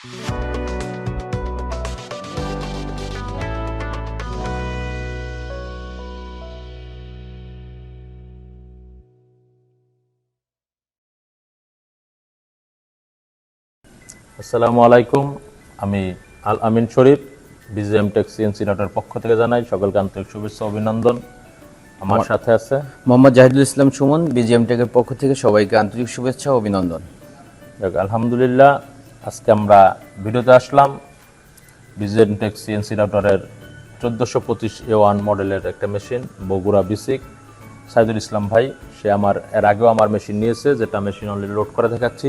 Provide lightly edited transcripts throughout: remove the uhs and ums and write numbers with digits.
আসসালামু আলাইকুম, আমি আল আমিন শরীফ বিজিএম টেক সিএনসি নাটের পক্ষ থেকে জানাই সকলকে আন্তরিক শুভেচ্ছা অভিনন্দন। আমার সাথে আছে মোহাম্মদ জাহিদুল ইসলাম সুমন, বিজিএম টেকের পক্ষ থেকে সবাইকে আন্তরিক শুভেচ্ছা ও অভিনন্দন। আলহামদুলিল্লাহ, আজকে আমরা ভিডিওতে আসলাম বিজিএম টেক সিএনসি নাটের 1425A1 মডেলের একটা মেশিন, বগুড়া বিসিক। সাইদুল ইসলাম ভাই সে এর আগেও আমার মেশিন নিয়েছে, যেটা মেশিন অলরেডি লোড করে দেখাচ্ছি,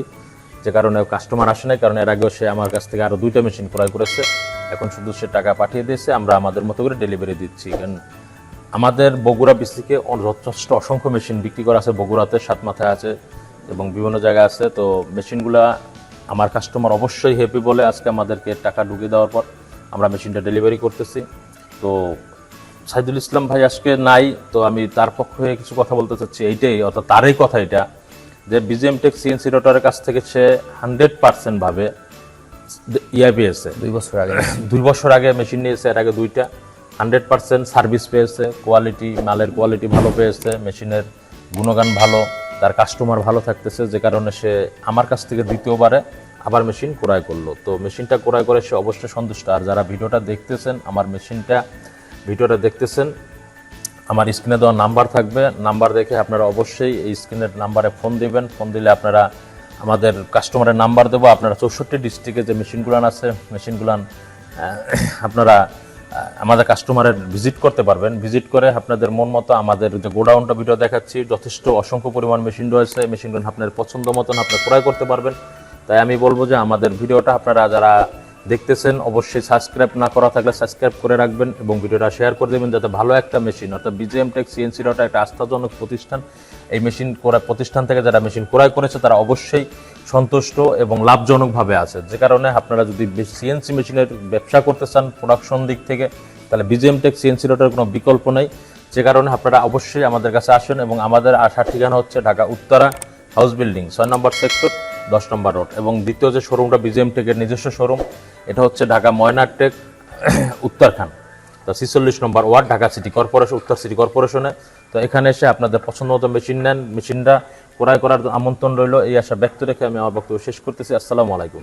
যে কারণে কাস্টমার আসে নাই, কারণ এর আগেও সে আমার কাছ থেকে আরও 2টা মেশিন ক্রয় করেছে। এখন শুধু সে টাকা পাঠিয়ে দিয়েছে, আমরা আমাদের মতো করে ডেলিভারি দিচ্ছি। কারণ আমাদের বগুড়া বিসিকে যথেষ্ট অসংখ্য মেশিন বিক্রি করা আছে, বগুড়াতে 7 মাথায় আছে এবং বিভিন্ন জায়গায় আছে। তো মেশিনগুলা আমার কাস্টমার অবশ্যই হ্যাপি বলে আজকে আমাদেরকে টাকা ঢুকিয়ে দেওয়ার পর আমরা মেশিনটা ডেলিভারি করতেছি। তো সাইদুল ইসলাম ভাই আজকে নাই, তো আমি তার পক্ষে কিছু কথা বলতে চাচ্ছি। এইটাই, অর্থাৎ তারই কথা এটা, যে বিজিএম টেক সিএনসি রোটারের কাছ থেকে সে 100% ভাবে ইয়া পেয়েছে। 2 বছর আগে মেশিন নিয়েছে, এর আগে 2টা। 100% সার্ভিস পেয়েছে, মালের কোয়ালিটি ভালো পেয়েছে, মেশিনের গুণগান ভালো, তার কাস্টমার ভালো থাকতেছে, যে কারণে সে আমার কাছ থেকে দ্বিতীয়বারে আবার মেশিন ক্রয় করলো। তো মেশিনটা ক্রয় করে সে অবশ্যই সন্তুষ্ট। আর যারা ভিডিওটা দেখতেছেন, ভিডিওটা দেখতেছেন, আমার স্ক্রিনে দেওয়া নাম্বার থাকবে, নাম্বার দেখে আপনারা অবশ্যই এই স্ক্রিনের নাম্বারে ফোন দিবেন। ফোন দিলে আপনারা আমাদের কাস্টমারের নাম্বার দেবো, আপনারা 64 ডিস্ট্রিক্টে যে মেশিনগুলান আছে, মেশিনগুলান আপনারা আমাদের কাস্টমারের ভিজিট করতে পারবেন। ভিজিট করে আপনাদের মন মতো আমাদের যে গোডাউনটা ভিডিও দেখাচ্ছি, যথেষ্ট অসংখ্য পরিমাণ মেশিন রয়েছে, মেশিনগুলো আপনার পছন্দ মতন আপনি ক্রয় করতে পারবেন। তাই আমি বলবো যে আমাদের ভিডিওটা আপনারা যারা দেখতেছেন অবশ্যই সাবস্ক্রাইব না করা থাকলে সাবস্ক্রাইব করে রাখবেন এবং ভিডিওটা শেয়ার করে দেবেন, যাতে ভালো একটা মেশিন, অর্থাৎ বিজিএম টেক সিএনসি রোটা একটা আস্থাজনক প্রতিষ্ঠান। এই মেশিন প্রতিষ্ঠান থেকে যারা মেশিন ক্রয় করেছে তারা অবশ্যই সন্তুষ্ট এবং লাভজনকভাবে আছে। যে কারণে আপনারা যদি সিএনসি মেশিনের ব্যবসা করতে চান প্রোডাকশন দিক থেকে, তাহলে বিজিএম টেক সিএনসি রোটার কোনো বিকল্প নেই। যে কারণে আপনারা অবশ্যই আমাদের কাছে আসেন এবং আমাদের আসার ঠিকানা হচ্ছে ঢাকা উত্তরা হাউস বিল্ডিং 6 নম্বর সেক্টর 10 নম্বর রোড। এবং দ্বিতীয় যে শোরুমটা বিজিএম টেকের নিজস্ব শোরুম, এটা হচ্ছে ঢাকা ময়নারটেক উত্তরখান, তো 46 নম্বর ওয়ার্ড, ঢাকা সিটি কর্পোরেশন, উত্তর সিটি কর্পোরেশনে। তো এখানে এসে আপনাদের পছন্দ মতো মেশিন নেন, মেশিনটা ক্রয় করার আমন্ত্রণ রইল। এই আশা ব্যক্ত রেখে আমি আমার বক্তব্য শেষ করতেছি। আসসালামু আলাইকুম।